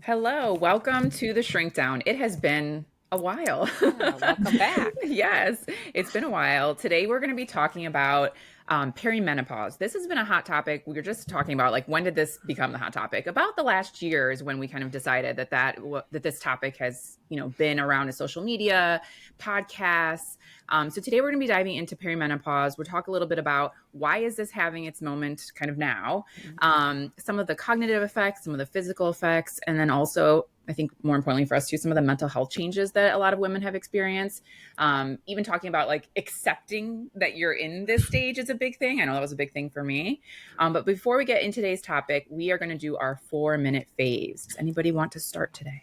Hello, welcome to the Shrink Down. It has been a while. Yeah, welcome back. Yes, it's been a while. Today we're going to be talking about perimenopause. This has been a hot topic. We were just talking about like when did this become the hot topic? About the last year is when we kind of decided that this topic has been around in social media, podcasts. So today we're going to be diving into perimenopause. We'll talk a little bit about why is this having its moment kind of now, some of the cognitive effects, some of the physical effects, and then also, I think more importantly for us too, some of the mental health changes that a lot of women have experienced. Even talking about like accepting that you're in this stage is a big thing. I know that was a big thing for me. But before we get into today's topic, we are going to do our 4-minute faves. Does anybody want to start today?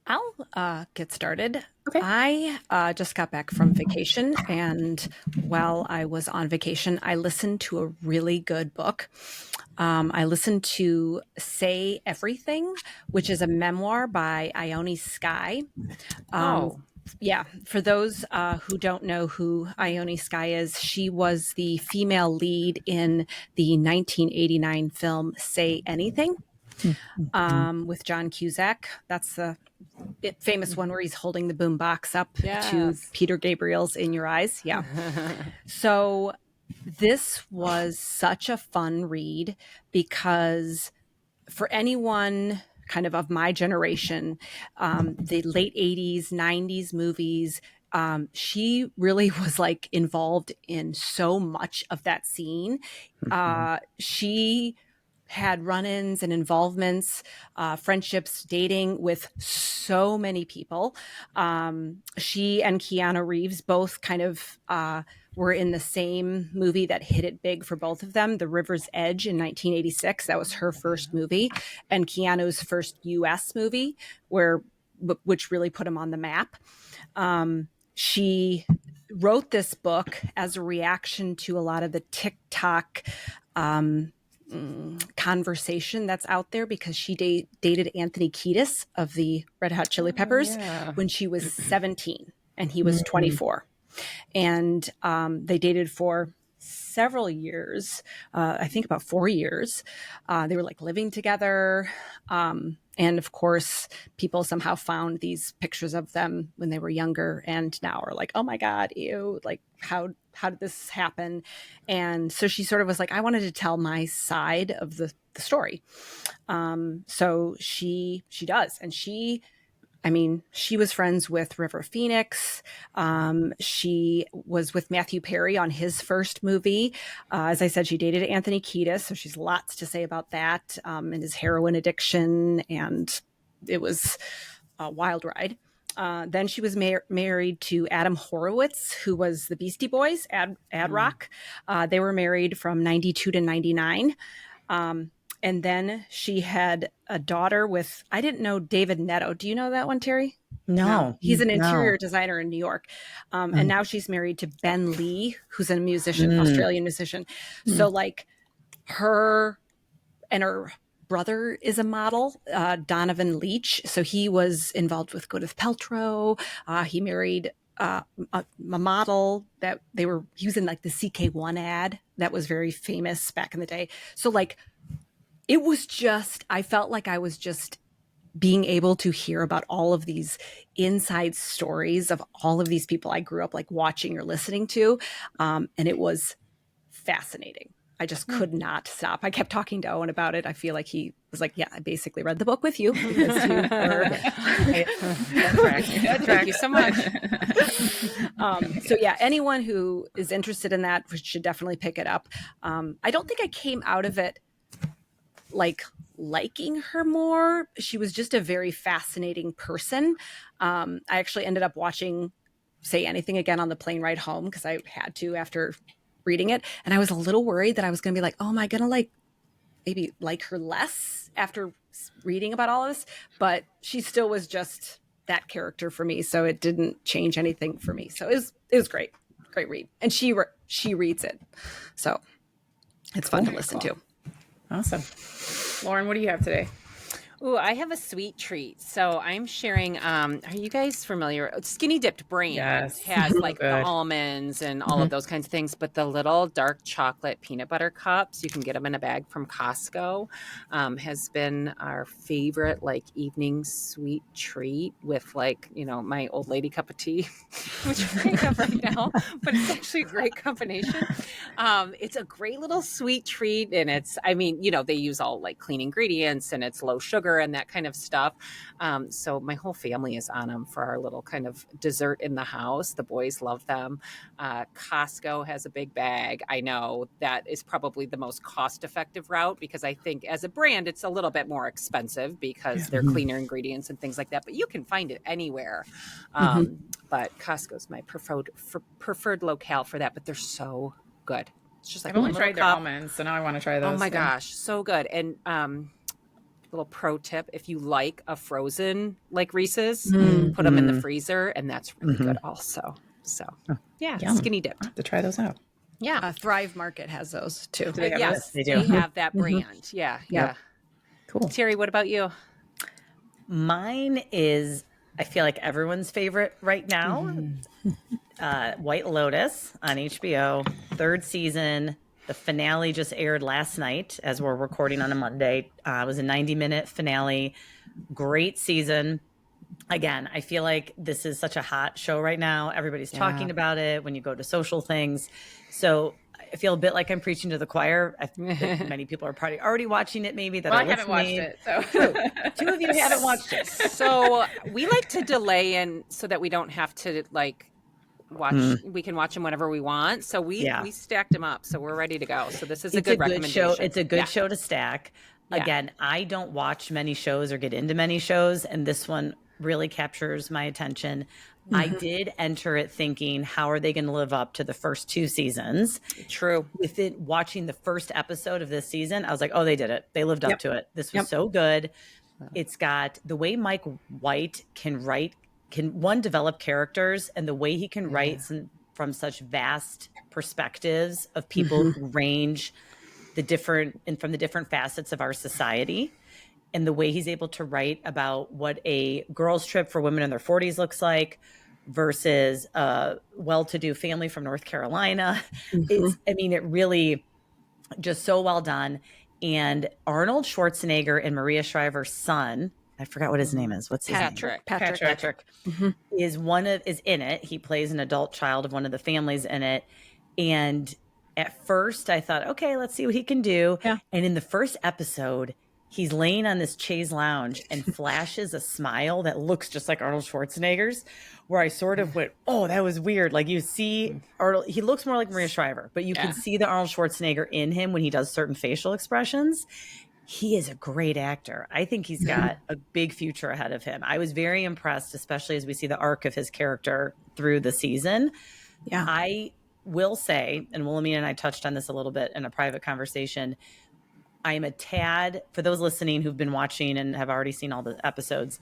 I'll get started. Okay. I just got back from vacation, and while I was on vacation, I listened to a really good book. I listened to Say Everything, which is a memoir by Ione Skye. Oh, Yeah, for those who don't know who Ione Skye is, she was the female lead in the 1989 film Say Anything with John Cusack. That's the famous one where he's holding the boom box up to Yes. Peter Gabriel's In Your Eyes. Yeah. So this was such a fun read because for anyone kind of my generation, the late 80s, 90s movies, she really was like involved in so much of that scene. She had run-ins and involvements, friendships, dating with so many people. She and Keanu Reeves both kind of were in the same movie that hit it big for both of them, The River's Edge in 1986. That was her first movie, and Keanu's first U.S. movie, which really put him on the map. She wrote this book as a reaction to a lot of the TikTok conversation that's out there because she dated Anthony Kiedis of the Red Hot Chili Peppers when she was 17 and he was 24. And they dated for several years, I think about 4 years. They were like living together. And of course, people somehow found these pictures of them when they were younger and now are like, oh my God, ew, like how did this happen? And so she sort of was like, I wanted to tell my side of the story. So she does. And she was friends with River Phoenix. She was with Matthew Perry on his first movie. As I said, she dated Anthony Kiedis, so she's lots to say about that and his heroin addiction, and it was a wild ride. Then she was married to Adam Horowitz, who was the Beastie Boys, Ad Rock. They were married from 92 to 99. And then she had a daughter with, I didn't know David Netto. Do you know that one, Terry? No. He's an interior No. designer in New York. And now she's married to Ben Lee, who's a musician, Australian musician. So like her and her brother is a model, Donovan Leach. So he was involved with Gwyneth Paltrow. He married a model that he was in like the CK1 ad that was very famous back in the day. So like, it was just, I felt like I was just being able to hear about all of these inside stories of all of these people I grew up like watching or listening to. And it was fascinating. I just could not stop. I kept talking to Owen about it. I feel like he was like, yeah, I basically read the book with you because you were. Thank you so much. So yeah, anyone who is interested in that should definitely pick it up. I don't think I came out of it like liking her more. She was just a very fascinating person. I actually ended up watching Say Anything again on the plane ride home because I had to after reading it. And I was a little worried that I was going to be like, oh, am I going to like maybe like her less after reading about all of this? But she still was just that character for me. So it didn't change anything for me. So it was great. Great read. And she reads it. So it's fun to listen to. awesome. Lauren, what do you have today? Ooh, I have a sweet treat. So I'm sharing, are you guys familiar? Skinny Dipped brand Yes. has So like the good. almonds and all Hmm. of those kinds of things, but the little dark chocolate peanut butter cups, you can get them in a bag from Costco, has been our favorite like evening sweet treat with like, my old lady cup of tea, which I have right now, but it's actually a great combination. It's a great little sweet treat. And they use all like clean ingredients and it's low sugar and that kind of stuff. So my whole family is on them for our little kind of dessert in the house. The boys love them. Costco has a big bag. I know that is probably the most cost effective route because I think as a brand, it's a little bit more expensive because they're cleaner ingredients and things like that, but you can find it anywhere. But Costco's my preferred locale for that, but they're so good. It's just like I've only one little tried their cup. almonds, so now I want to try Oh those. my Yeah. gosh, so good. And little pro tip, if you like a frozen like Reese's, put them in the freezer and that's really good also. So yeah, Yum. skinny I'll dipped. have to try those out. Yeah. Thrive Market has those too. Do they have Yes, those? they have that brand. Yeah. Yep. Cool. Terry, what about you? Mine is, I feel like everyone's favorite right now. White Lotus on HBO, third season. The finale just aired last night as we're recording on a Monday. It was a 90-minute finale. Great season. Again, I feel like this is such a hot show right now. Everybody's talking about it when you go to social things. So I feel a bit like I'm preaching to the choir. I think many people are probably already watching it, maybe that Well, are I haven't watched listening. it, so True. Two of you haven't watched it. So we like to delay in so that we don't have to like watch. We can watch them whenever we want. So we stacked them up. So we're ready to go. So this is a good recommendation. Show. It's a good show to stack. Yeah. Again, I don't watch many shows or get into many shows, and this one really captures my attention. I did enter it thinking, how are they going to live up to the first two seasons? True. With it, watching the first episode of this season, I was like, oh, they did it. They lived up to it. This was so good. It's got the way Mike White can write, can develop characters, and the way he can write from such vast perspectives of people who range from the different facets of our society, and the way he's able to write about what a girl's trip for women in their 40s looks like versus a well-to-do family from North Carolina. It really just so well done. And Arnold Schwarzenegger and Maria Shriver's son, I forgot what his name is. What's his name? Patrick is in it. He plays an adult child of one of the families in it. And at first I thought, okay, let's see what he can do. Yeah. And in the first episode, he's laying on this chaise lounge and flashes a smile that looks just like Arnold Schwarzenegger's, where I sort of went, oh, that was weird. Like you see Arnold, he looks more like Maria Shriver, but you can see the Arnold Schwarzenegger in him when he does certain facial expressions. He is a great actor. I think he's got a big future ahead of him. I was very impressed, especially as we see the arc of his character through the season. Yeah. I will say, and Wilhelmina and I touched on this a little bit in a private conversation, I'm a tad, for those listening who've been watching and have already seen all the episodes,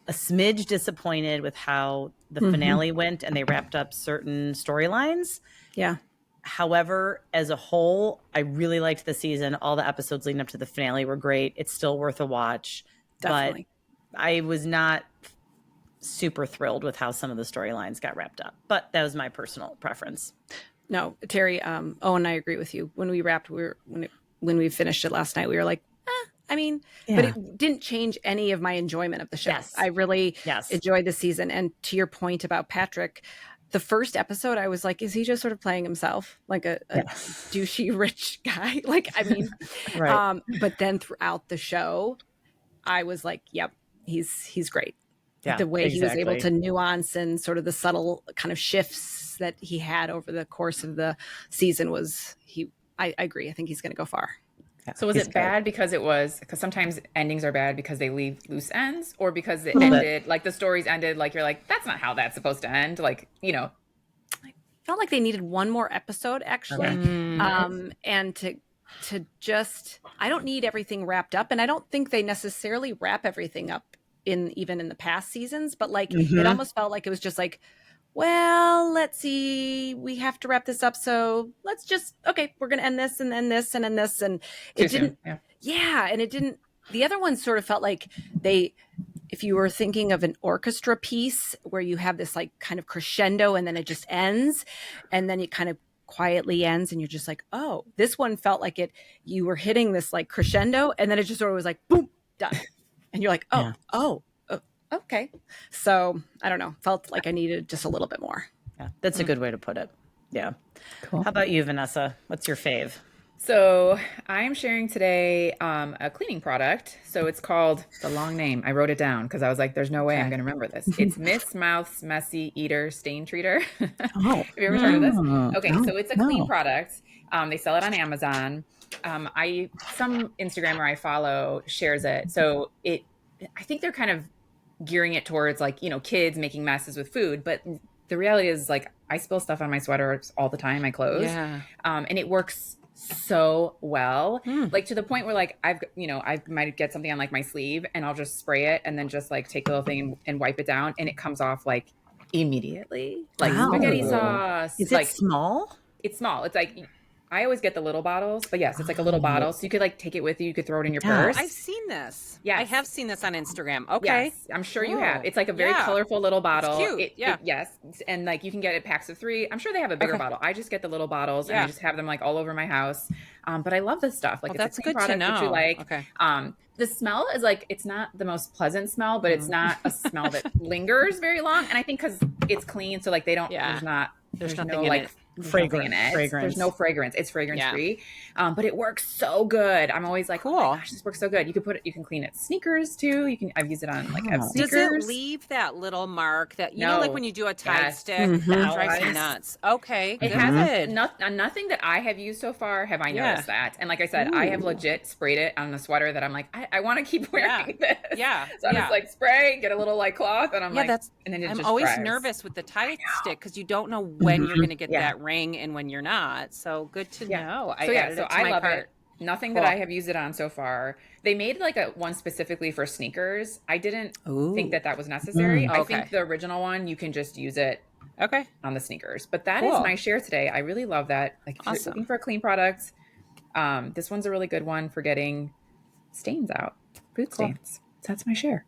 a smidge disappointed with how the finale went and they wrapped up certain storylines. Yeah. However, as a whole, I really liked the season. All the episodes leading up to the finale were great. It's still worth a watch. Definitely. But I was not super thrilled with how some of the storylines got wrapped up. But that was my personal preference. No, Terry, and I agree with you. When we wrapped, when we finished it last night, we were like, but it didn't change any of my enjoyment of the show. Yes. I really enjoyed the season. And to your point about Patrick, the first episode, I was like, is he just sort of playing himself like a douchey rich guy? Right. But then throughout the show, I was like, yep, he's great. Yeah, the way he was able to nuance and sort of the subtle kind of shifts that he had over the course of the season I agree. I think he's going to go far. Yeah, so was it bad because sometimes endings are bad because they leave loose ends, or because it ended, like the stories ended, like you're like, that's not how that's supposed to end. Like, I felt like they needed one more episode actually. Okay. And to just, I don't need everything wrapped up. And I don't think they necessarily wrap everything up even in the past seasons, but like, it almost felt like it was just like, well, let's see, we have to wrap this up. So let's just, okay, we're going to end this and end this and end this. And it didn't, and it didn't The other one sort of felt like if you were thinking of an orchestra piece where you have this like kind of crescendo and then it just ends and then it kind of quietly ends and you're just like, oh, this one felt like you were hitting this like crescendo and then it just sort of was like, boom, done. And you're like, oh, okay. So I don't know, felt like I needed just a little bit more. Yeah, that's a good way to put it. Yeah. Cool. How about you, Vanessa? What's your fave? So I'm sharing today a cleaning product. So it's called, the long name. I wrote it down because I was like, there's no way I'm going to remember this. It's Miss Mouth's Messy Eater Stain Treater. Have you ever heard of this? Okay, so it's a clean product. They sell it on Amazon. Some Instagrammer I follow shares it. So I think they're kind of gearing it towards like, kids making messes with food. But the reality is like I spill stuff on my sweaters all the time, my clothes. Yeah. And it works so well, like to the point where like I might get something on like my sleeve and I'll just spray it and then just like take the little thing and wipe it down and it comes off like immediately, like spaghetti sauce. Is it small? It's small. It's like I always get the little bottles, but yes, it's like a little bottle. So you could like take it with you. You could throw it in your purse. I've seen this. Yeah, I have seen this on Instagram. Okay. Yes, I'm sure you have. It's like a very colorful little bottle. It's cute. Yes. And like you can get it packs of 3. I'm sure they have a bigger bottle. I just get the little bottles and I just have them like all over my house. But I love this stuff. Like it's a clean product that you like. Okay. The smell is like, it's not the most pleasant smell, but it's not a smell that lingers very long. And I think because it's clean, so like they don't, there's nothing in it. Fragrance. There's no fragrance. It's fragrance free. But it works so good. I'm always like, cool. Oh my gosh, this works so good. You can clean it sneakers too. I've used it on like sneakers. Does it leave that little mark that you know, like when you do a Tide stick, that drives me nuts? Okay, it has nothing that I have used so far have I noticed that. And like I said, I have legit sprayed it on a sweater that I'm like, I want to keep wearing this. Yeah. So I'm just like spray, get a little like cloth, and I'm like, and then I'm always nervous with the Tide stick because you don't know when you're going to get that ring and when you're not. So good to know. I love it. Nothing that I have used it on so far. They made like a one specifically for sneakers. I didn't think that was necessary. I think the original one you can just use it on the sneakers. But that is my share today. I really love that. Like if you're looking for a clean product, this one's a really good one for getting stains out, food stains. So that's my share.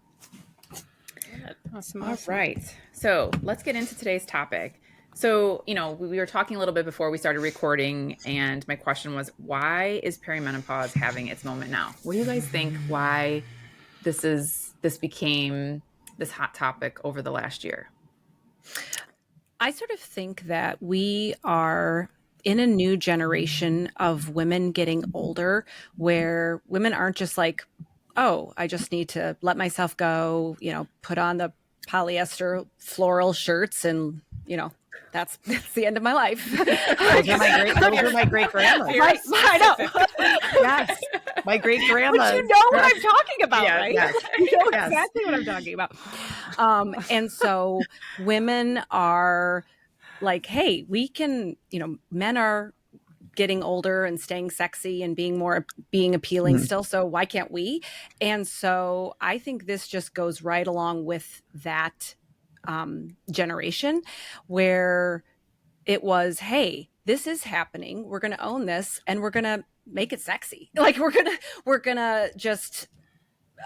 Awesome. All right. So let's get into today's topic. So, we were talking a little bit before we started recording, and my question was, why is perimenopause having its moment now? What do you guys think why this became this hot topic over the last year? I sort of think that we are in a new generation of women getting older where women aren't just like, oh, I just need to let myself go, put on the polyester floral shirts and, that's the end of my life. Those are my great grandma. I know. Yes. My great grandma. But you know what I'm talking about, right? Yes. You know exactly what I'm talking about. And so women are like, hey, we can, men are getting older and staying sexy and being appealing still. So why can't we? And so I think this just goes right along with that generation where it was, hey, this is happening. We're going to own this and we're going to make it sexy. Like we're going to just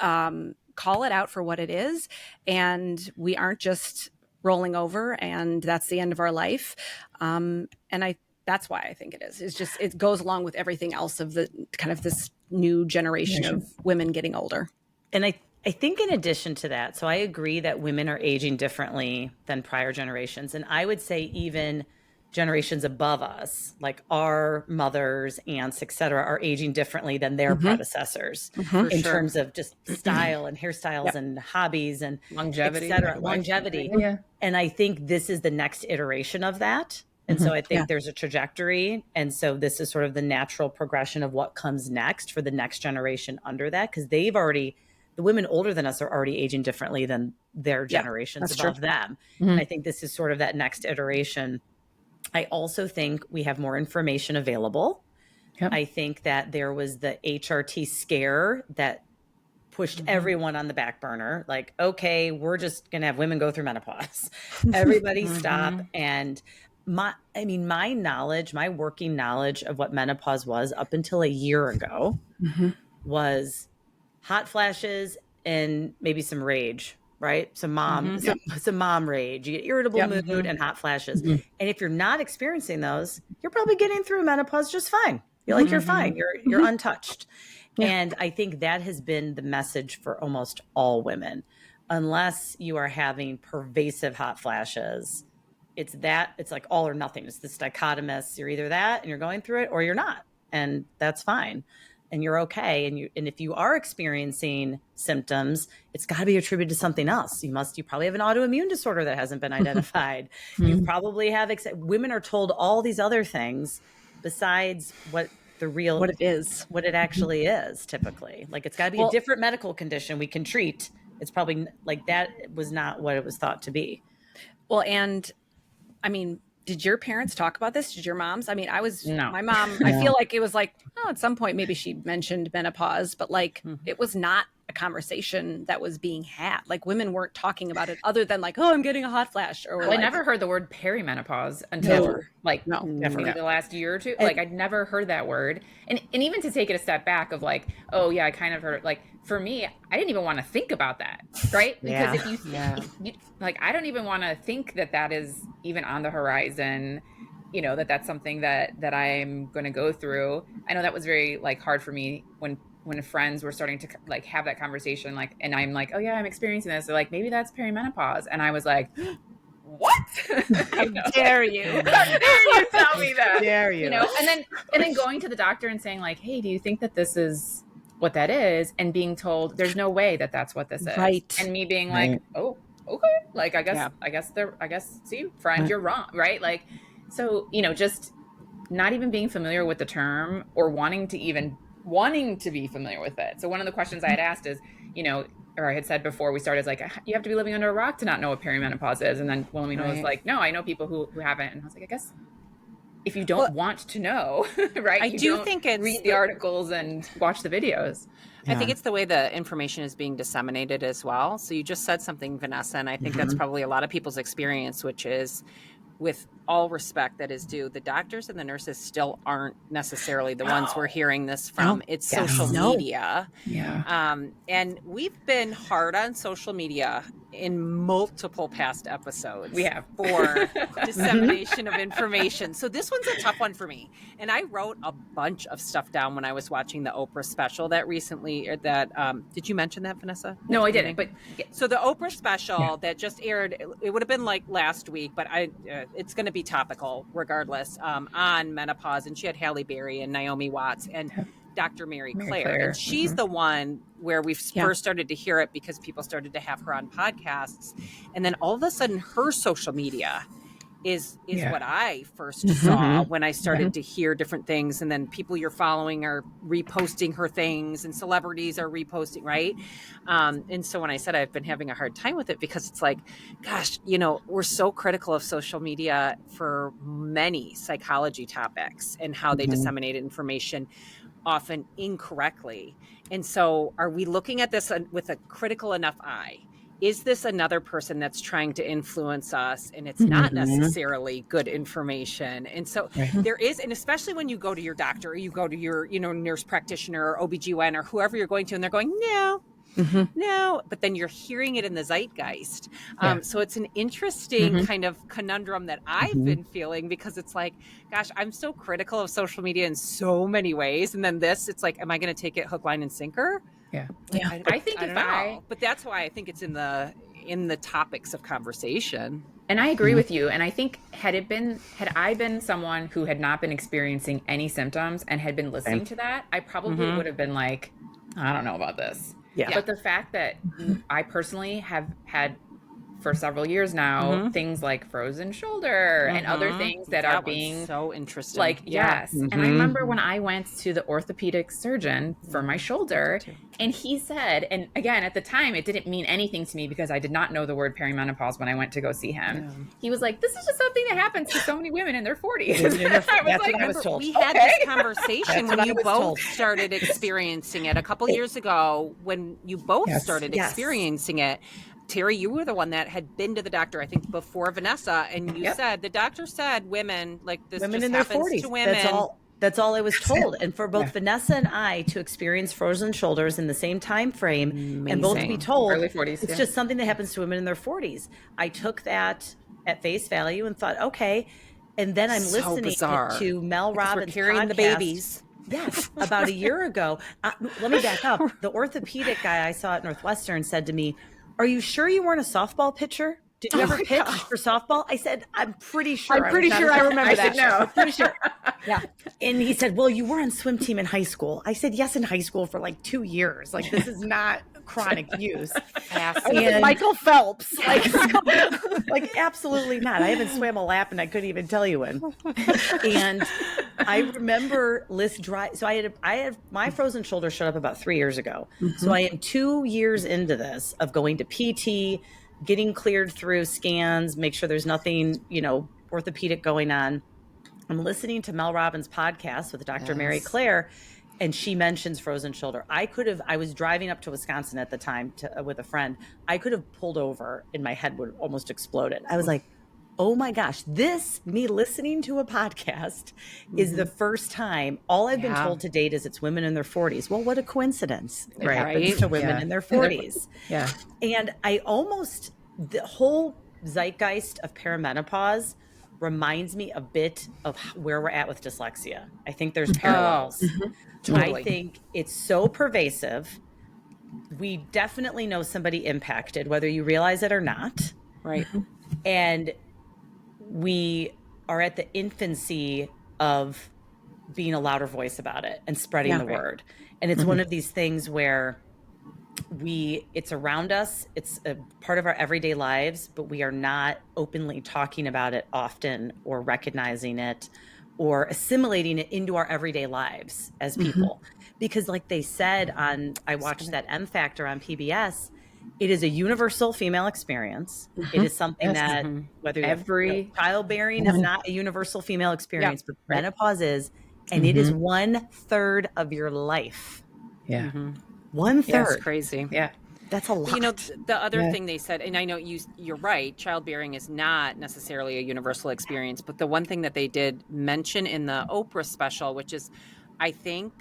call it out for what it is. And we aren't just rolling over and that's the end of our life. That's why I think it is. It's just, it goes along with everything else of the kind of this new generation of women getting older. And I think in addition to that, so I agree that women are aging differently than prior generations. And I would say even generations above us, like our mothers, aunts, et cetera, are aging differently than their predecessors in terms of just style and hairstyles and hobbies and longevity, et cetera. Longevity. Yeah. And I think this is the next iteration of that. And so I think there's a trajectory. And so this is sort of the natural progression of what comes next for the next generation under that, because the women older than us are already aging differently than their generations above them. And I think this is sort of that next iteration. I also think we have more information available. Yep. I think that there was the HRT scare that pushed everyone on the back burner. Like, okay, we're just going to have women go through menopause. Everybody stop. And my knowledge, my working knowledge of what menopause was up until a year ago was hot flashes and maybe some rage, right? Some mom rage. You get irritable mood and hot flashes. And if you're not experiencing those, you're probably getting through menopause just fine. You're like, you're fine. You're untouched. Yeah. And I think that has been the message for almost all women. Unless you are having pervasive hot flashes, it's like all or nothing. It's this dichotomous. You're either that and you're going through it, or you're not. And that's fine. And you're okay. And if you are experiencing symptoms, it's got to be attributed to something else. You probably have an autoimmune disorder that hasn't been identified. You probably have, women are told all these other things besides what it actually is typically. Like, it's got to be a different medical condition we can treat. It's probably like that was not what it was thought to be. Well, and I mean, did your parents talk about this? Did your moms? I mean, my mom, I feel like it was like, at some point, maybe she mentioned menopause, but like, it was not a conversation that was being had. Like, women weren't talking about it other than like, I'm getting a hot flash. Or I never heard the word perimenopause until maybe the last year or two. Like, I'd never heard that word. And even to take it a step back of like, I kind of heard it. Like, for me, I didn't even want to think about that, right? Because if you like, I don't even want to think that is even on the horizon, that's something that I'm going to go through. I know that was very like hard for me when friends were starting to like have that conversation, like, and I'm like, I'm experiencing this. They're like, maybe that's perimenopause. And I was like, what? How dare you? How dare you tell me that? Dare you? And then going to the doctor and saying like, hey, do you think that this is what that is? And being told there's no way that that's what this is. Right. And me being like, oh, okay. Like, I guess, see, friend, you're wrong. Right. Like, so, just not even being familiar with the term or wanting to be familiar with it. So one of the questions I had asked is, or I had said before we started, is like, you have to be living under a rock to not know what perimenopause is. And then Wilhelmina was like, no, I know people who haven't. And I was like, I guess if you don't want to know, right? I do think it's read the articles and watch the videos. I think it's the way the information is being disseminated as well. So you just said something, Vanessa, and I think that's probably a lot of people's experience, which is, with all respect that is due, the doctors and the nurses still aren't necessarily the ones we're hearing this from. It's social media. Yeah. And we've been hard on social media in multiple past episodes. We have. For dissemination of information. So this one's a tough one for me. And I wrote a bunch of stuff down when I was watching the Oprah special that recently, did you mention that, Vanessa? No, I didn't. But so the Oprah special that just aired, it would have been like last week, but it's going to be topical regardless, on menopause. And she had Halle Berry and Naomi Watts and Dr. Mary Claire. And she's the one where we first started to hear it because people started to have her on podcasts. And then all of a sudden her social media is what I first saw when I started to hear different things. And then people you're following are reposting her things and celebrities are reposting, right? And so when I said I've been having a hard time with it, because it's like, gosh, we're so critical of social media for many psychology topics and how they disseminate information, often incorrectly. And so are we looking at this with a critical enough eye? Is this another person that's trying to influence us, and it's not necessarily good information? And so there is, and especially when you go to your doctor or you go to your, nurse practitioner or OBGYN or whoever you're going to, and they're going, no, but then you're hearing it in the zeitgeist. So it's an interesting kind of conundrum that I've been feeling, because it's like, gosh, I'm so critical of social media in so many ways. And then it's like, am I going to take it hook, line, and sinker? Yeah. I think I don't know. But that's why I think it's in the topics of conversation. And I agree with you. And I think had I been someone who had not been experiencing any symptoms and had been listening to that, I probably would have been like, I don't know about this. Yeah. But the fact that I personally have had for several years now things like frozen shoulder and other things that are being so interesting. Like, yes. And I remember when I went to the orthopedic surgeon for my shoulder, and he said, and again, at the time, it didn't mean anything to me because I did not know the word perimenopause when I went to go see him. He was like, this is just something that happens to so many women in their 40s. I was told. We had this conversation when you both started experiencing it a couple years ago, when you both started experiencing it. Terry, you were the one that had been to the doctor, I think, before Vanessa, and you said the doctor said women, like, this women just in their happens 40s. to women. That's all I was told. And for both Vanessa and I to experience frozen shoulders in the same time frame and both be told early 40s, it's just something that happens to women in their 40s. I took that at face value and thought, okay. And then I'm listening bizarre. to Mel Robbins' we're carrying podcast. the babies. Yes, about a year ago. Let me back up. The orthopedic guy I saw at Northwestern said to me, "Are you sure you weren't a softball pitcher? Did you ever pitch for softball?" I said, "I'm pretty sure. I'm pretty sure I remember that. No, I'm pretty sure. Yeah. And he said, "Well, you were on swim team in high school." I said, "Yes, in high school for like 2 years. Like, this is not chronic use." And Michael Phelps. Like, absolutely not. I haven't swam a lap and I couldn't even tell you when. And I remember so I had my frozen shoulder showed up about 3 years ago. So I am 2 years into this of going to PT, getting cleared through scans, make sure there's nothing, orthopedic going on. I'm listening to Mel Robbins' podcast with Dr. Mary Claire, and she mentions frozen shoulder. I was driving up to Wisconsin at the time with a friend. I could have pulled over and my head would have almost exploded. I was like, oh my gosh, me listening to a podcast is the first time. All I've been told to date is it's women in their 40s. Well, what a coincidence. It happens to women in their 40s. Yeah. And the whole zeitgeist of perimenopause reminds me a bit of where we're at with dyslexia. I think there's parallels. Totally. I think it's so pervasive. We definitely know somebody impacted, whether you realize it or not. Right. And we are at the infancy of being a louder voice about it and spreading the word. And it's one of these things where it's around us, it's a part of our everyday lives, but we are not openly talking about it often or recognizing it or assimilating it into our everyday lives as people. Because like they said I watched that M Factor on PBS, it is a universal female experience. It is something that whether you're childbearing is not a universal female experience, but menopause is, and it is 1/3 of your life. Yeah. 1/3. That's crazy. Yeah. That's a lot. The other thing they said, and I know you're right, childbearing is not necessarily a universal experience, but the one thing that they did mention in the Oprah special, which is, I think,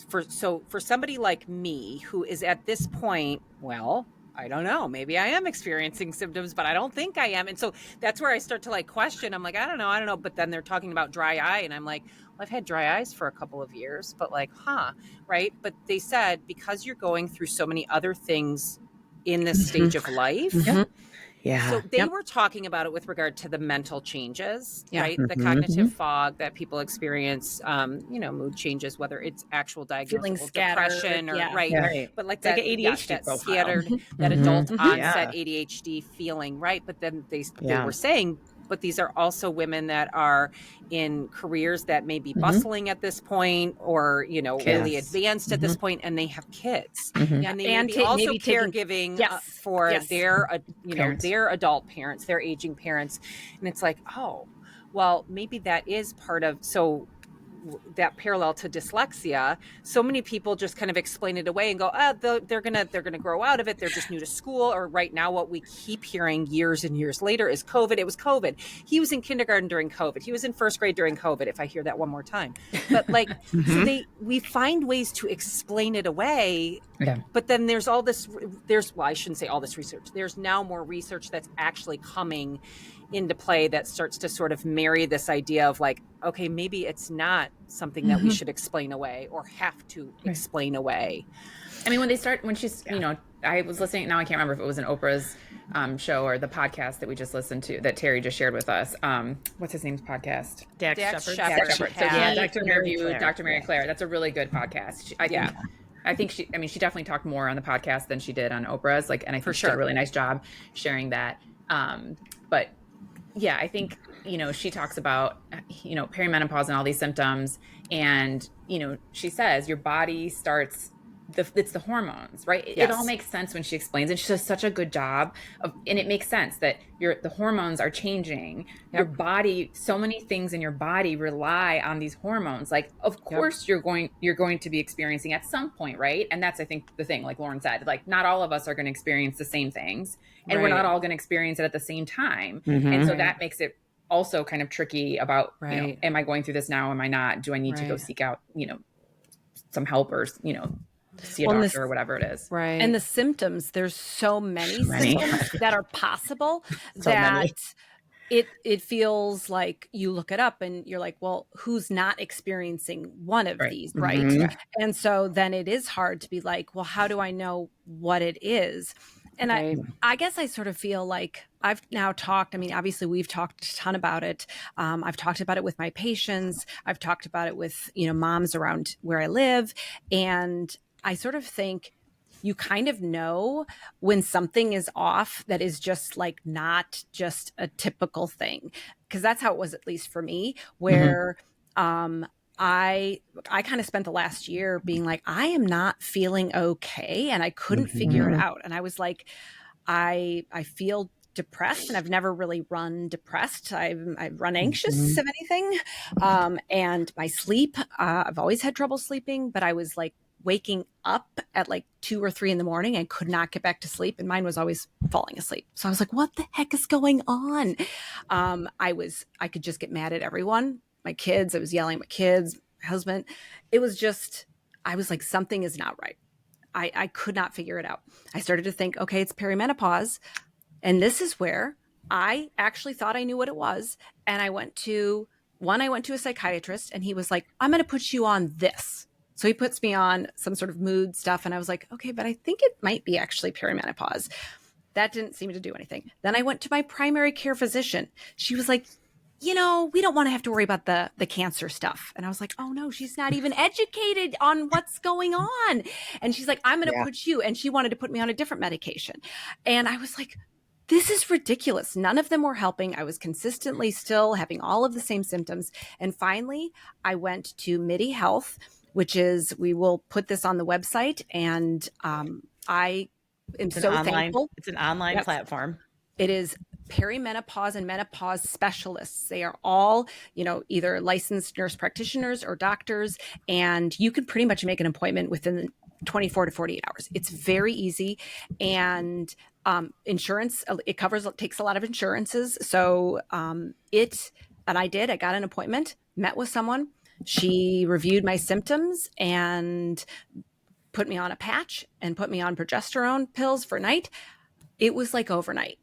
for somebody like me who is at this point, well, I don't know, maybe I am experiencing symptoms, but I don't think I am. And so that's where I start to question. I'm like, I don't know. But then they're talking about dry eye. And I'm like, well, I've had dry eyes for a couple of years, but right. But they said, because you're going through so many other things in this stage of life. Yeah. So they were talking about it with regard to the mental changes, right? The cognitive fog that people experience, mood changes, whether it's actual diagnosable depression or right. But like that ADHD that scattered, that adult onset ADHD feeling, right? But then they were saying, but these are also women that are in careers that may be bustling at this point or, really advanced at this point, and they have kids. And they may be also caregiving for their adult parents, their aging parents. And it's like, oh, well, maybe that is part of, that parallel to dyslexia. So many people just kind of explain it away and go, they're gonna grow out of it. They're just new to school. Or right now, what we keep hearing years and years later is COVID. It was COVID. He was in kindergarten during COVID. He was in first grade during COVID. If I hear that one more time, but we find ways to explain it away. Yeah. But then there's all this. I shouldn't say all this research. There's now more research that's actually coming into play that starts to sort of marry this idea of okay, maybe it's not something that we should explain away or have to explain away. I mean, when she's, I was listening, now I can't remember if it was an Oprah's show or the podcast that we just listened to that Terry just shared with us. What's his name's podcast? Dax Shepard. So Dr. interviewed Dr. Mary Claire. That's a really good podcast. I think she definitely talked more on the podcast than she did on Oprah's. And I think she did a really nice job sharing that. But yeah, I think, she talks about, perimenopause and all these symptoms. And, she says your body starts, it's the hormones, right? It all makes sense when she explains it. She does such a good job and it makes sense that the hormones are changing. Your body, so many things in your body rely on these hormones. Of course you're going to be experiencing at some point, right? And that's, I think, the thing, like Lauren said, not all of us are going to experience the same things, and we're not all going to experience it at the same time. And so that makes it also kind of tricky about, Right. am I going through this now? Am I not? Do I need to go Right. seek out, some help or, see a Well, and doctor or whatever it is. Right. And the symptoms, there's so many Many. symptoms that are possible So many. that it feels like you look it up and you're like, well, who's not experiencing one of Right. these, right? Mhm. And so then it is hard to be like, well, how do I know what it is? And Right. I guess I sort of feel like I've now talked, I mean, obviously we've talked a ton about it. I've talked about it with my patients. I've talked about it with, moms around where I live. And I sort of think you kind of know when something is off that is just like not just a typical thing. Because that's how it was, at least for me, where I kind of spent the last year being like, I am not feeling okay. And I couldn't figure it out. And I was like, I feel depressed, and I've never really run depressed. I run anxious, if anything. And my sleep, I've always had trouble sleeping, but I was like waking up at like 2 or 3 in the morning and could not get back to sleep. And mine was always falling asleep. So I was like, what the heck is going on? I could just get mad at everyone. My kids, I was yelling at my kids, my husband. It was just, I was like, something is not right. I could not figure it out. I started to think, okay, it's perimenopause. And this is where I actually thought I knew what it was. And I went to a psychiatrist, and he was like, I'm going to put you on this. So he puts me on some sort of mood stuff. And I was like, okay, but I think it might be actually perimenopause. That didn't seem to do anything. Then I went to my primary care physician. She was like, we don't want to have to worry about the cancer stuff. And I was like, oh no, she's not even educated on what's going on. And she's like, I'm going to put you. And she wanted to put me on a different medication. And I was like, this is ridiculous. None of them were helping. I was consistently still having all of the same symptoms. And finally, I went to MIDI Health, which is, we will put this on the website. And I am so thankful. It's an online platform. It is perimenopause and menopause specialists. They are all, either licensed nurse practitioners or doctors, and you can pretty much make an appointment within 24 to 48 hours. It's very easy. And insurance, it takes a lot of insurances. So and I got an appointment, met with someone. She reviewed my symptoms and put me on a patch and put me on progesterone pills for night. It was like overnight.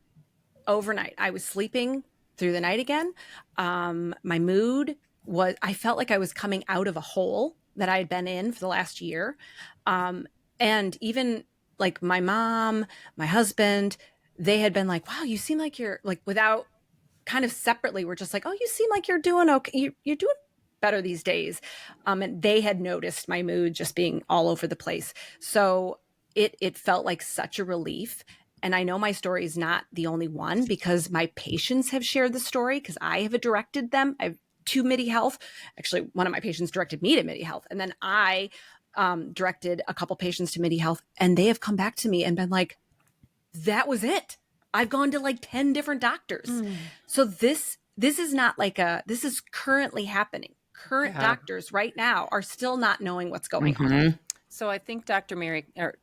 I was sleeping through the night again. My mood I felt like I was coming out of a hole that I had been in for the last year. And even like my mom, my husband, they had been like, wow, you seem like you're like, without kind of separately, we're just like, oh, you seem like you're doing okay. You're doing better these days. And they had noticed my mood just being all over the place. So it felt like such a relief. And I know my story is not the only one, because my patients have shared the story, because I have directed them. I have 2 MIDI Health. Actually, one of my patients directed me to MIDI Health. And then I directed a couple patients to MIDI Health, and they have come back to me and been like, that was it. I've gone to like 10 different doctors. So this is not like this is currently happening. Current doctors right now are still not knowing what's going on. So I think Dr. Mary, or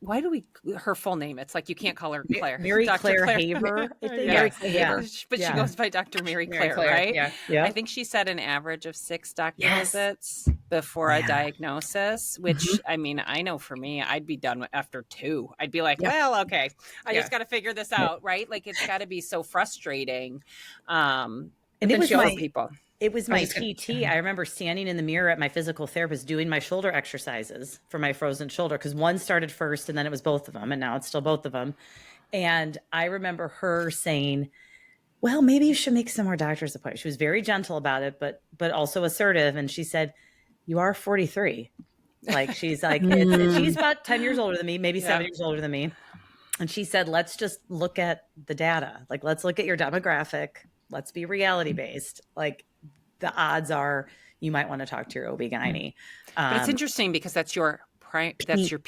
her full name, it's like you can't call her Claire. Mary Dr. Claire Haver. Mary Claire Haver. But she goes by Dr. Mary Claire, right? Yeah. I think she said an average of 6 doctor visits before a diagnosis, which I mean, I know for me, I'd be done after 2. I'd be like, well, okay, I just got to figure this out, right? Like, it's got to be so frustrating. And it was people. It was my PT. I remember standing in the mirror at my physical therapist doing my shoulder exercises for my frozen shoulder, because one started first and then it was both of them. And now it's still both of them. And I remember her saying, well, maybe you should make some more doctor's appointments. She was very gentle about it, but also assertive. And she said, you are 43. Like, she's like, she's about 10 years older than me, maybe 7 years older than me. And she said, let's just look at the data. Like, let's look at your demographic. Let's be reality based. Like, the odds are you might want to talk to your OB-GYN. But it's interesting, because that's your PT, your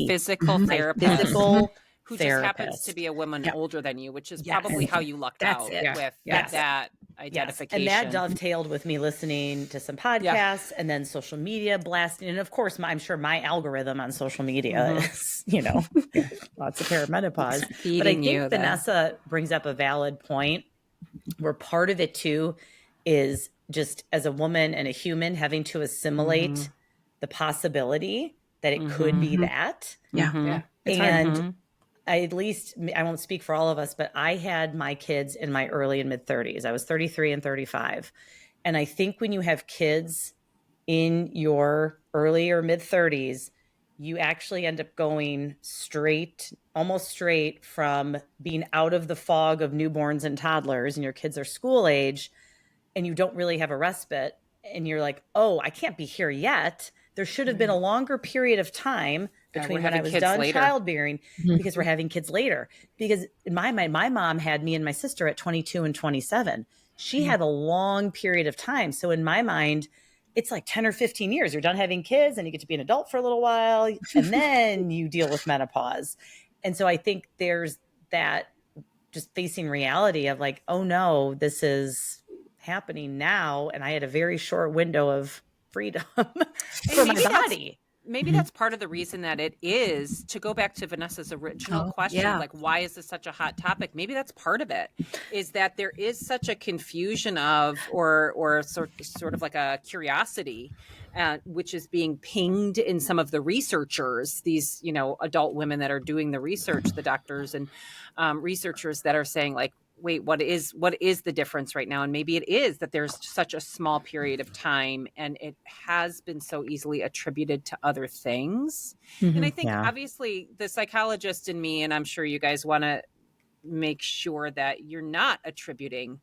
physical therapist, who just happens to be a woman older than you, which is probably how you lucked out with that identification. And that dovetailed with me listening to some podcasts and then social media blasting. And of course, I'm sure my algorithm on social media is, lots of perimenopause. But I think Vanessa brings up a valid point. where part of it too is just as a woman and a human having to assimilate the possibility that it could be that. Yeah. And I won't speak for all of us, but I had my kids in my early and mid 30s. I was 33 and 35. And I think when you have kids in your early or mid 30s, you actually end up going almost straight from being out of the fog of newborns and toddlers, and your kids are school age, and you don't really have a respite. And you're like, oh, I can't be here yet. There should have been a longer period of time between when I was done childbearing, because we're having kids later. Because in my mind, my mom had me and my sister at 22 and 27. She had a long period of time. So in my mind, it's like 10 or 15 years. You're done having kids and you get to be an adult for a little while, and then you deal with menopause. And so I think there's that just facing reality of like, oh no, this is happening now. And I had a very short window of freedom for my body. Maybe that's part of the reason that it is, to go back to Vanessa's original question, like, why is this such a hot topic? Maybe that's part of it, is that there is such a confusion of, or sort of like a curiosity, which is being pinged in some of the researchers, these, adult women that are doing the research, the doctors and researchers that are saying like, wait, what is the difference right now? And maybe it is that there's such a small period of time and it has been so easily attributed to other things. And I think obviously the psychologist in me, and I'm sure you guys want to make sure that you're not attributing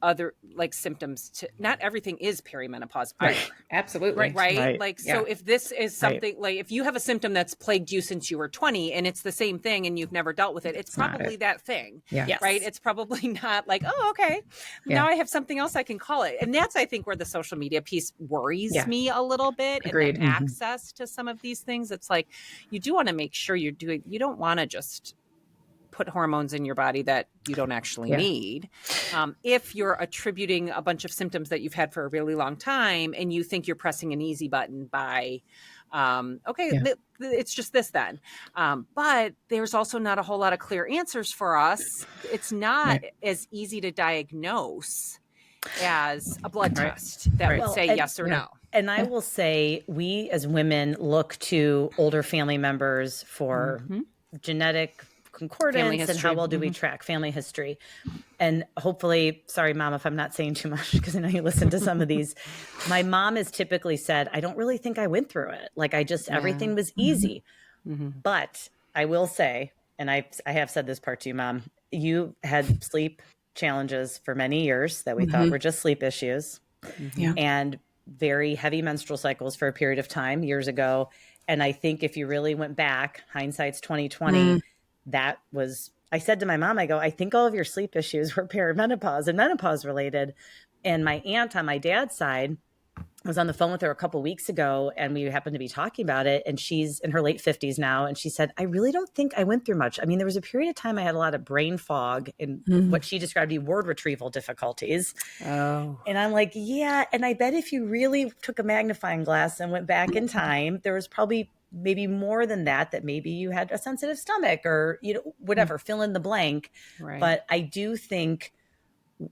other like symptoms to, not everything is perimenopause either. Absolutely. Right. Like, so if this is something like, if you have a symptom that's plagued you since you were 20 and it's the same thing and you've never dealt with it, it's probably that thing. Right. It's probably not like, oh, okay, now I have something else I can call it. And that's, I think, where the social media piece worries me a little bit. Agreed. And access to some of these things. It's like, you do want to make sure you don't want to just put hormones in your body that you don't actually need. If you're attributing a bunch of symptoms that you've had for a really long time and you think you're pressing an easy button by, it's just this then. But there's also not a whole lot of clear answers for us. It's not as easy to diagnose as a blood test that would say yes or no. And I will say, we as women look to older family members for genetic concordance and how well do we track family history. And hopefully, sorry, Mom, if I'm not saying too much, because I know you listen to some of these. My mom has typically said, I don't really think I went through it. Like, everything was easy. But I will say, and I have said this part to you, Mom, you had sleep challenges for many years that we thought were just sleep issues, and very heavy menstrual cycles for a period of time years ago. And I think if you really went back, hindsight's 2020, I said to my mom, I go, I think all of your sleep issues were perimenopause and menopause related. And my aunt on my dad's side, I was on the phone with her a couple of weeks ago and we happened to be talking about it. And she's in her late 50s now. And she said, I really don't think I went through much. I mean, there was a period of time I had a lot of brain fog and what she described as word retrieval difficulties. And I'm like, yeah. And I bet if you really took a magnifying glass and went back in time, there was probably maybe more than that maybe you had a sensitive stomach or, whatever, fill in the blank. Right. But I do think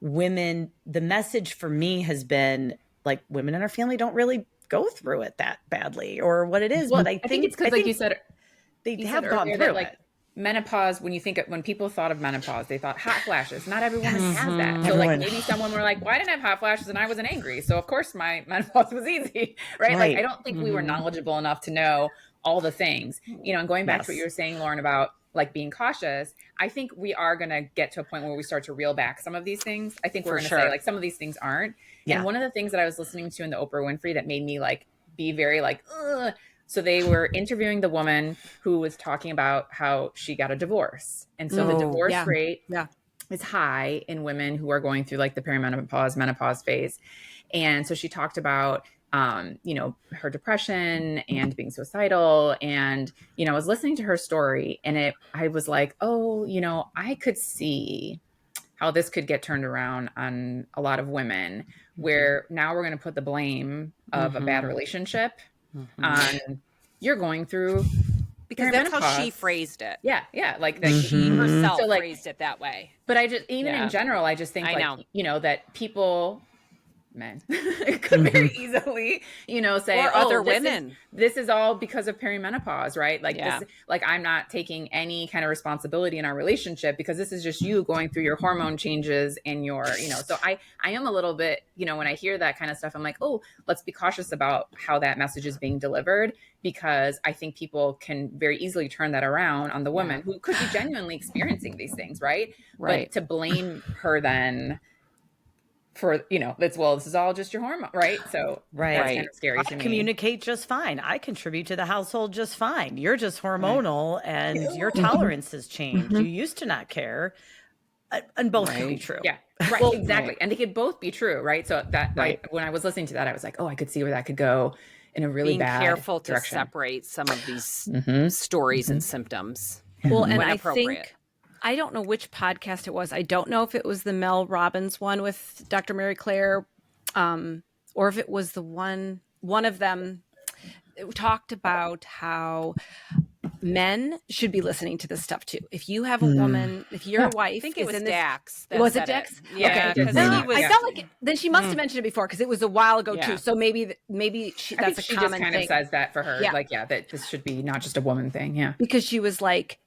women, the message for me has been like, women in our family don't really go through it that badly or what it is. Well, but I think it's because, like you said, they have gone through it. Menopause, when people thought of menopause, they thought hot flashes. Not every woman has that. So like maybe someone were like, well, I didn't have hot flashes and I wasn't angry. So of course my menopause was easy, right? Like I don't think we were knowledgeable enough to know all the things, and going back to what you were saying, Lauren, about like being cautious, I think we are going to get to a point where we start to reel back some of these things. I think we're going to say like some of these things aren't. And one of the things that I was listening to in the Oprah Winfrey that made me like be very like, ugh. So they were interviewing the woman who was talking about how she got a divorce. And so the divorce rate is high in women who are going through like the menopause phase. And so she talked about, her depression and being suicidal. And, I was listening to her story and I was like, oh, I could see how this could get turned around on a lot of women where now we're going to put the blame of a bad relationship on you're going through because that's how she phrased it. Yeah. Like that she herself so, like, phrased it that way. But I just, even in general, I just think, I like, know. you know, that people, men could very easily, you know, say, or other women, this is all because of perimenopause, right? Like, Yeah. this, like, I'm not taking any kind of responsibility in our relationship because this is just you going through your hormone changes and your, you know, so I am a little bit, you know, when I hear that kind of stuff, I'm like, oh, let's be cautious about how that message is being delivered, because I think people can very easily turn that around on the woman who could be genuinely experiencing these things, right? But to blame her then for, you know, this is all just your hormone, right? So that's kind of scary to me. I communicate just fine. I contribute to the household just fine. You're just hormonal and your tolerance has changed. You used to not care. And both can be true. Yeah, right, well, exactly. And they could both be true, right? So that when I was listening to that, I was like, oh, I could see where that could go in a really bad careful direction. To separate some of these stories and symptoms. Well, and I think, I don't know which podcast it was. I don't know if it was the Mel Robbins one with Dr. Mary Claire, or if it was the one of them talked about how men should be listening to this stuff too. If you have a woman, if your wife, I think it was Dax. Was it Dax? Yeah, okay. I felt like then she must have mentioned it before because it was a while ago too. So maybe that's a she common just kind thing. of says that for her, like, that this should be not just a woman thing. Yeah, because she was like,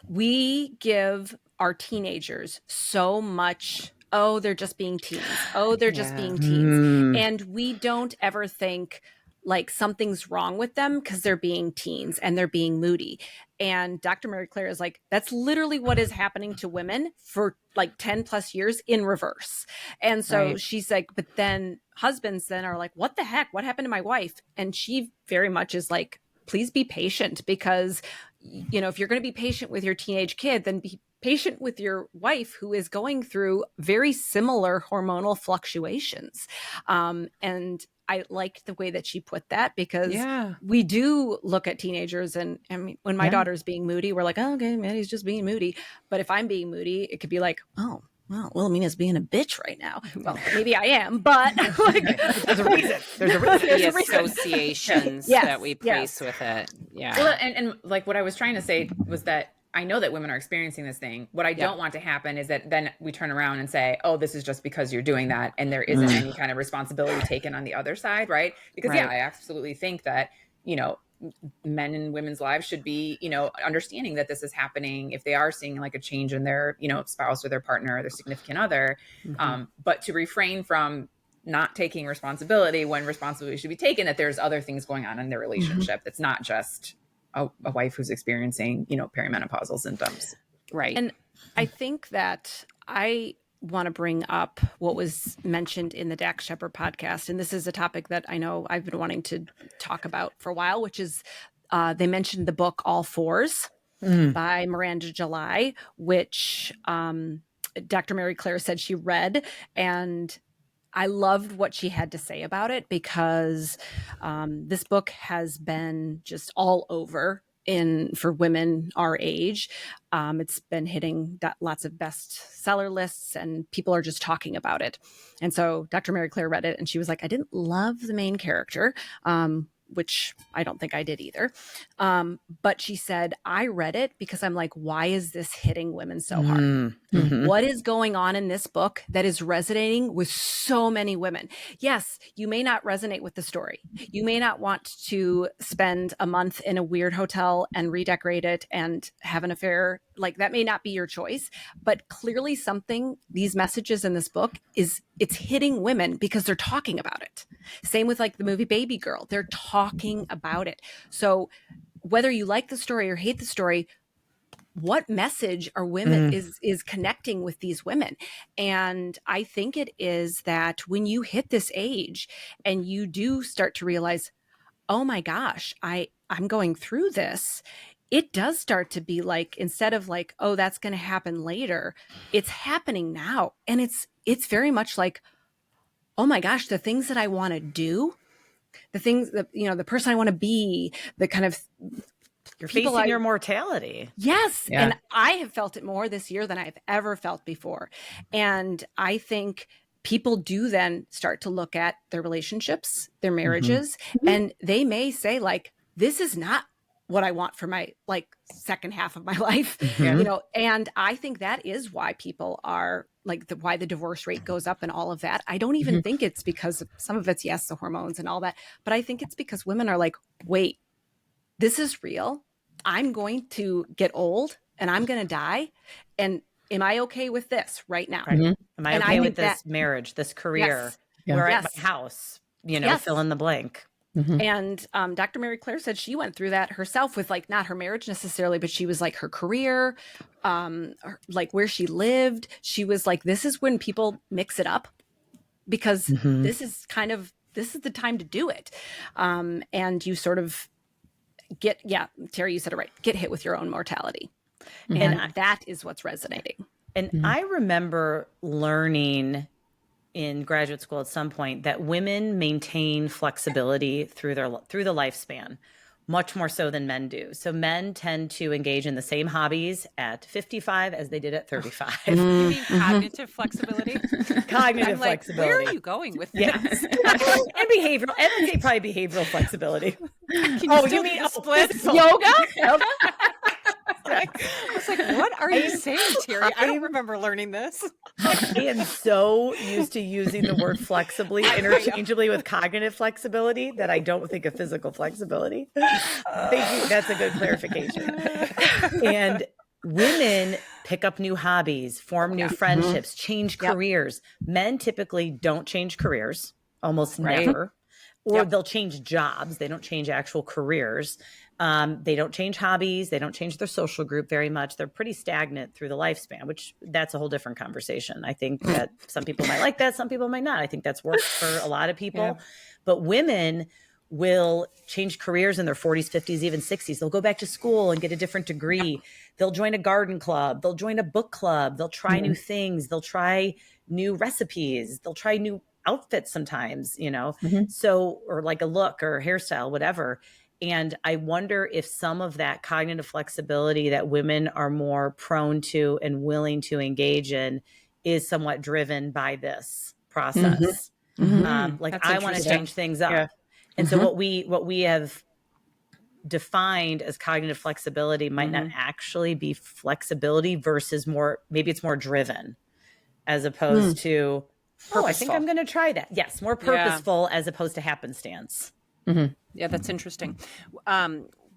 we give our teenagers so much, oh, they're just being teens. Oh, they're just being teens. And we don't ever think like something's wrong with them because they're being teens and they're being moody. And Dr. Mary Claire is like, that's literally what is happening to women for like 10 plus years in reverse. And so she's like, but then husbands then are like, what the heck? What happened to my wife? And she very much is like, please be patient, because, you know, if you're going to be patient with your teenage kid, then be patient with your wife who is going through very similar hormonal fluctuations. And I liked the way that she put that, because we do look at teenagers, and I mean, when my daughter's being moody, we're like, oh, okay, man, he's just being moody. But if I'm being moody, it could be like, oh, well, Wilhelmina's being a bitch right now. Well, maybe I am, but like, there's a reason. There's a reason. The associations that we place with it. Yeah. Well, and like what I was trying to say was that I know that women are experiencing this thing. What I don't want to happen is that then we turn around and say, oh, this is just because you're doing that, and there isn't any kind of responsibility taken on the other side, right? Because I absolutely think that, you know, men and women's lives should be, you know, understanding that this is happening if they are seeing like a change in their, you know, spouse or their partner or their significant other. But to refrain from not taking responsibility when responsibility should be taken, that there's other things going on in their relationship. That's not just a wife who's experiencing, you know, perimenopausal symptoms. Right. And I think that I want to bring up what was mentioned in the Dax Shepard podcast. And this is a topic that I know I've been wanting to talk about for a while, which is they mentioned the book All Fours by Miranda July, which Dr. Mary Claire said she read. And I loved what she had to say about it, because this book has been just all over for women our age. It's been hitting lots of bestseller lists, and people are just talking about it. And so Dr. Mary Claire read it, and she was like, I didn't love the main character, which I don't think I did either. But she said, I read it because I'm like, why is this hitting women so hard? What is going on in this book that is resonating with so many women? Yes, you may not resonate with the story. You may not want to spend a month in a weird hotel and redecorate it and have an affair. Like, that may not be your choice, but clearly these messages in this book it's hitting women because they're talking about it. Same with like the movie Baby Girl. They're talking about it. So whether you like the story or hate the story, what message are women is connecting with these women? And I think it is that when you hit this age and you do start to realize, oh my gosh, I'm going through this, it does start to be like, instead of like, oh, that's going to happen later, it's happening now. And it's very much like, oh my gosh, the things that I want to do, the things that, you know, the person I want to be, the kind of, you're facing your mortality. Yes. Yeah. And I have felt it more this year than I've ever felt before. And I think people do then start to look at their relationships, their marriages, and they may say like, this is not what I want for my like second half of my life, and I think that is why people are like why the divorce rate goes up and all of that. I don't even think it's because some of it's, yes, the hormones and all that, but I think it's because women are like, wait, this is real. I'm going to get old and I'm going to die. And am I okay with this right now? Right. Am I okay with this marriage, this career, where I my house, fill in the blank. And Dr. Mary Claire said she went through that herself with like not her marriage necessarily, but she was like her career, like where she lived. She was like, this is when people mix it up because this is the time to do it. And you sort of Terry, you said it right, get hit with your own mortality. And that is what's resonating. And I remember learning in graduate school at some point that women maintain flexibility through the lifespan, much more so than men do. So men tend to engage in the same hobbies at 55 as they did at 35. You mean cognitive flexibility? Cognitive flexibility. Where are you going with this? And behavioral, and I'd say probably behavioral flexibility. You mean splits? Yoga? I was like, what are you saying, Terry? I don't remember learning this. I am so used to using the word flexibly interchangeably with cognitive flexibility that I don't think of physical flexibility. Thank you. That's a good clarification. And women pick up new hobbies, form new friendships, change careers. Men typically don't change careers, almost never. Or they'll change jobs. They don't change actual careers. They don't change hobbies. They don't change their social group very much. They're pretty stagnant through the lifespan, which that's a whole different conversation. I think that some people might like that. Some people might not. I think that's worked for a lot of people. But women will change careers in their 40s, 50s, even 60s. They'll go back to school and get a different degree. They'll join a garden club. They'll join a book club. They'll try new things. They'll try new recipes. They'll try new outfits sometimes, so, or like a look or hairstyle, whatever. And I wonder if some of that cognitive flexibility that women are more prone to and willing to engage in is somewhat driven by this process. Like I want to change things up. And so what we have defined as cognitive flexibility might not actually be flexibility versus maybe it's more driven as opposed to, I think I'm going to try that. Yes, more purposeful as opposed to happenstance. Yeah, that's interesting.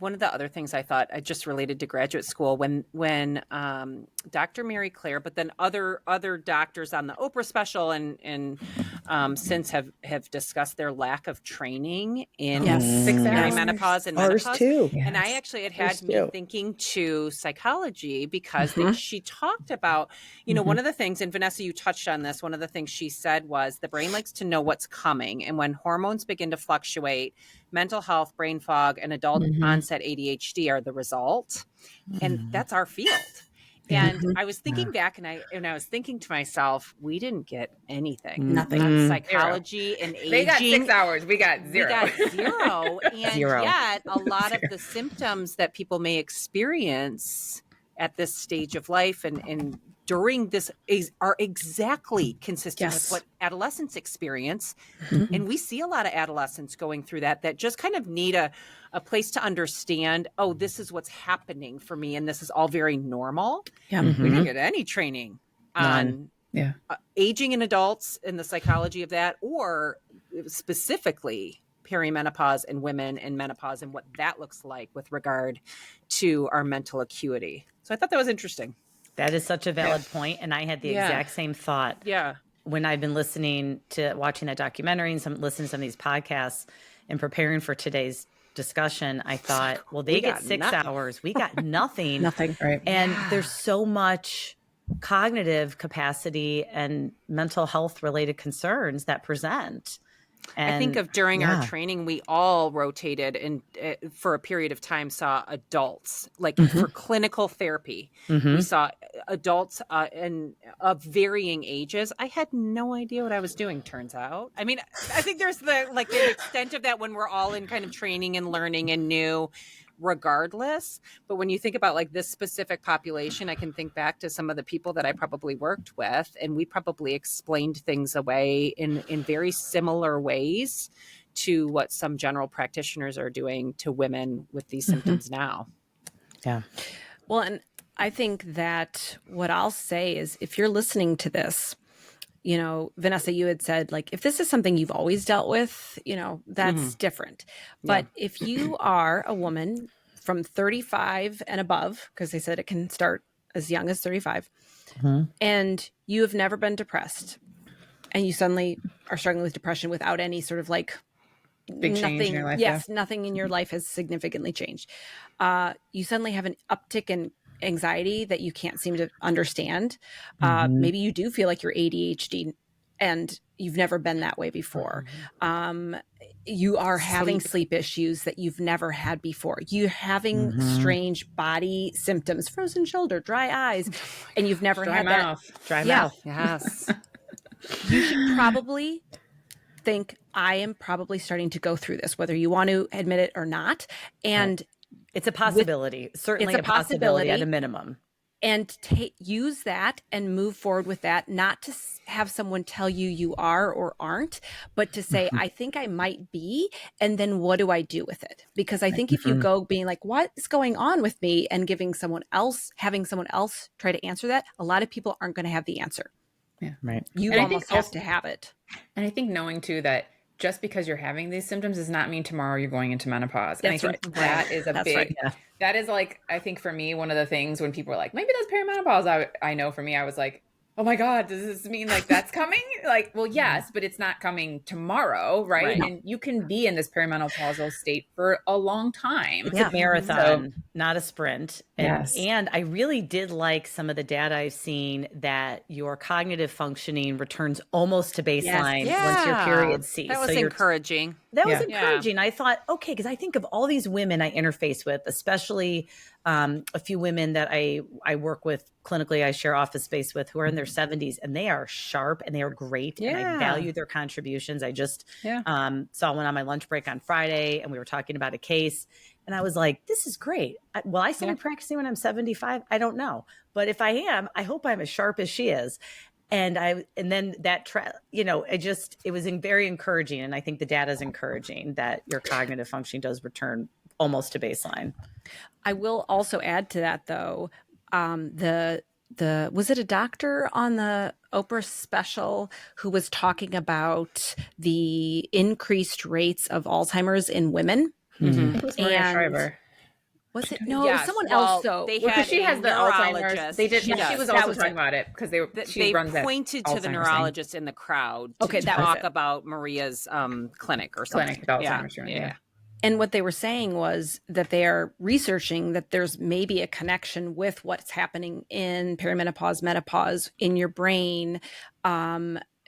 One of the other things I thought I just related to graduate school when Dr. Mary Claire, but then other doctors on the Oprah special and since have discussed their lack of training in perimenopause and menopause. Ours too. And I actually had me thinking to psychology because she talked about, one of the things, and Vanessa, you touched on this, one of the things she said was the brain likes to know what's coming. And when hormones begin to fluctuate, mental health, brain fog, and adult onset ADHD are the result. And that's our field. And I was thinking back and I was thinking to myself, we didn't get anything. Nothing. On psychology and aging. They got 6 hours. We got zero. And yet a lot of the symptoms that people may experience at this stage of life and during this are exactly consistent with what adolescents experience. And we see a lot of adolescents going through that just kind of need a place to understand, this is what's happening for me. And this is all very normal. We didn't get any training on aging in adults and the psychology of that, or specifically perimenopause in women and menopause and what that looks like with regard to our mental acuity. So I thought that was interesting. That is such a valid point. And I had the exact same thought. Yeah. When I've been watching that documentary and listening to some of these podcasts and preparing for today's discussion, I thought, well, they get 6 hours. We got nothing. Nothing. Right. And there's so much cognitive capacity and mental health related concerns that present. And I think of during our training, we all rotated and for a period of time saw adults, like for clinical therapy. We saw adults of varying ages. I had no idea what I was doing, turns out. I mean, I think there's the extent of that when we're all in kind of training and learning and new regardless. But when you think about like this specific population, I can think back to some of the people that I probably worked with, and we probably explained things away in very similar ways to what some general practitioners are doing to women with these symptoms now. Yeah. Well, and I think that what I'll say is if you're listening to this, you know, Vanessa, you had said, like, if this is something you've always dealt with, you know, that's different. But if you are a woman from 35 and above, because they said it can start as young as 35, and you have never been depressed, and you suddenly are struggling with depression without any sort of like Big change in your life. Yes, nothing in your life has significantly changed. You suddenly have an uptick in anxiety that you can't seem to understand. Maybe you do feel like you're ADHD and you've never been that way before. You are having sleep issues that you've never had before. You're having strange body symptoms, frozen shoulder, dry eyes, and you've never had mouth. that. Dry mouth. Yes. You should probably think, I am probably starting to go through this, whether you want to admit it or not. And it's a possibility, certainly it's a possibility at a minimum. And use that and move forward with that, not to have someone tell you you are or aren't, but to say, I think I might be, and then what do I do with it? Because I think if you go being like, what is going on with me, and having someone else try to answer that, a lot of people aren't going to have the answer. Yeah. Right. You And almost have to have it. And I think knowing too that just because you're having these symptoms does not mean tomorrow you're going into menopause. And That's I think that is a big, that is like, I think for me, one of the things when people are like, maybe that's perimenopause. I know for me, I was like, oh my God, does this mean like that's coming? Like, well, yes, but it's not coming tomorrow, right? And you can be in this perimenopausal state for a long time. It's a marathon, not a sprint. And, and I really did like some of the data I've seen that your cognitive functioning returns almost to baseline once your period ceases. That was encouraging. That was encouraging. I thought, okay, because I think of all these women I interface with, especially a few women that I work with clinically, I share office space with, who are in their 70s, and they are sharp and they are great. And I value their contributions. I just saw one on my lunch break on Friday, and we were talking about a case. And I was like, this is great. Will I still be practicing when I'm 75? I don't know. But if I am, I hope I'm as sharp as she is. And then that, it was very encouraging. And I think the data is encouraging that your cognitive functioning does return almost to baseline. I will also add to that, though, was it a doctor on the Oprah special who was talking about the increased rates of Alzheimer's in women? It was Maria Shriver. Was it? No, it was someone else. So she has the Alzheimer's. They did. She was also talking about it because they pointed to the neurologist in the crowd to talk about Maria's clinic or something. Clinic Alzheimer's. Yeah. And what they were saying was that they are researching that there's maybe a connection with what's happening in perimenopause, menopause in your brain,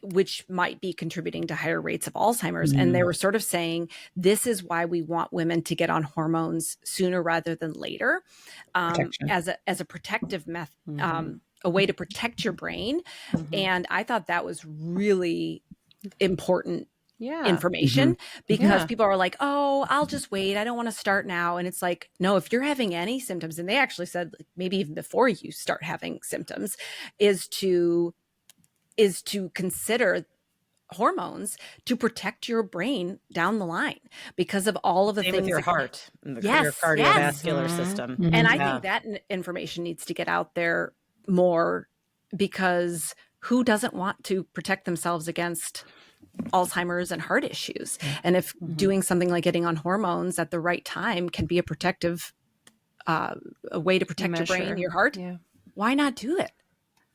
which might be contributing to higher rates of Alzheimer's. And they were sort of saying, this is why we want women to get on hormones sooner rather than later, as a protective method, a way to protect your brain. And I thought that was really important information because people are like, oh, I'll just wait. I don't want to start now. And it's like, no, if you're having any symptoms, and they actually said maybe even before you start having symptoms, is to consider hormones to protect your brain down the line because of all of the things with your heart, your cardiovascular system. And I think that information needs to get out there more, because who doesn't want to protect themselves against Alzheimer's and heart issues? And if doing something like getting on hormones at the right time can be a protective, a way to protect your brain, your heart, why not do it?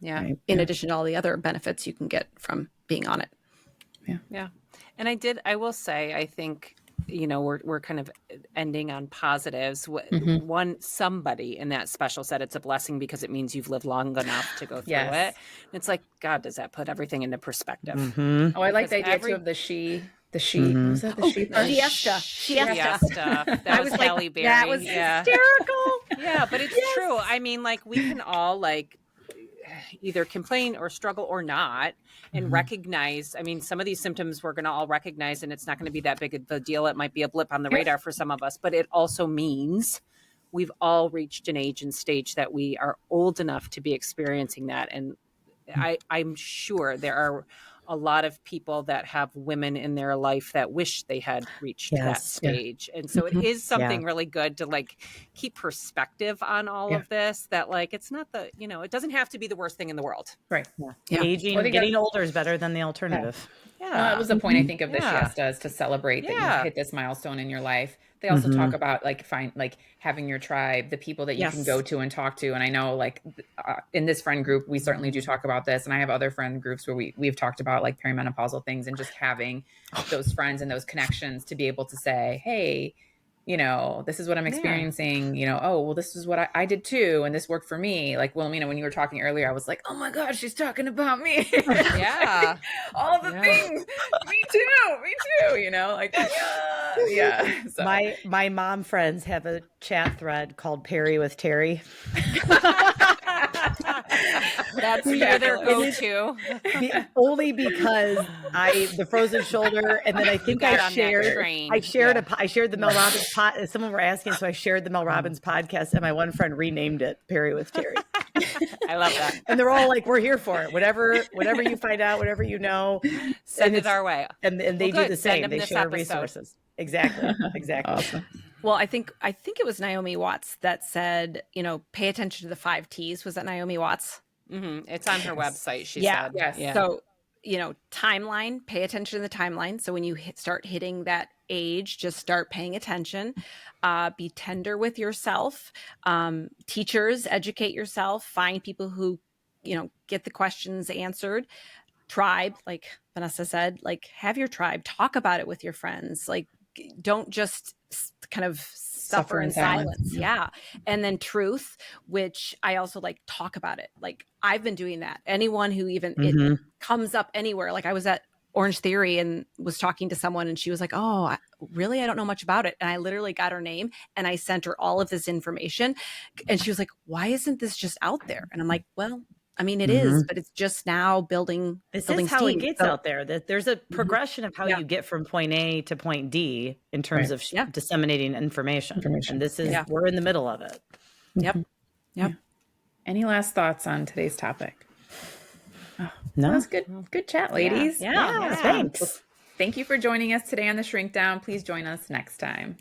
In addition to all the other benefits you can get from being on it. And I will say, I think, we're kind of ending on positives. Somebody in that special said it's a blessing because it means you've lived long enough to go through it. And it's like, God, does that put everything into perspective? Oh, I like the idea too of the she. Was that the she part? Siesta. That was Halle Berry. That was hysterical. But it's true. I mean, like, we can all either complain or struggle or not and recognize, I mean, some of these symptoms we're going to all recognize, and it's not going to be that big of a deal. It might be a blip on the radar for some of us, but it also means we've all reached an age and stage that we are old enough to be experiencing that. And I'm sure there are a lot of people that have women in their life that wish they had reached that stage. And so it is something really good to like keep perspective on all of this, that like, it's not the, it doesn't have to be the worst thing in the world. Right. Getting older is better than the alternative. Well, that was the point I think of the siesta, is to celebrate that you hit this milestone in your life. They also talk about like having your tribe, the people that you can go to and talk to. And I know like in this friend group, we certainly do talk about this. And I have other friend groups where we've talked about like perimenopausal things, and just having those friends and those connections to be able to say, hey, this is what I'm experiencing, oh, well, this is what I did too. And this worked for me. Like, Wilhelmina, when you were talking earlier, I was like, oh my gosh, she's talking about me. Yeah. All the things. Me too. Like, yeah. So. My mom friends have a chat thread called Perry with Terry. That's their go-to. Only because the frozen shoulder, and then I think I shared the Mel Robbins someone were asking, so I shared the Mel Robbins podcast, and my one friend renamed it Perry with Terry. I love that. And they're all like, we're here for it. Whatever you find out, whatever send it our way. And they do the same. They share resources. Exactly. Awesome. Well, I think it was Naomi Watts that said, pay attention to the 5 T's. Was that Naomi Watts? Mm-hmm. It's on her website. She said, yes. Yeah. So, timeline, pay attention to the timeline. So when you start hitting that age, just start paying attention, be tender with yourself. Teachers, educate yourself, find people who, get the questions answered. Tribe, like Vanessa said, like have your tribe, talk about it with your friends. Like, don't just kind of suffer in silence. Yeah. And then truth, which I also like, talk about it. Like I've been doing that. Anyone who even it comes up anywhere. Like I was at Orange Theory and was talking to someone, and she was like, oh, really? I don't know much about it. And I literally got her name and I sent her all of this information. And she was like, why isn't this just out there? And I'm like, well, I mean, it is, but it's just now building. This is how it gets out there. That there's a progression of how you get from point A to point D in terms of disseminating information. And this is we're in the middle of it. Yep. Any last thoughts on today's topic? No, that was good chat, ladies. Yeah. Thanks. Well, thank you for joining us today on the Shrink Down. Please join us next time.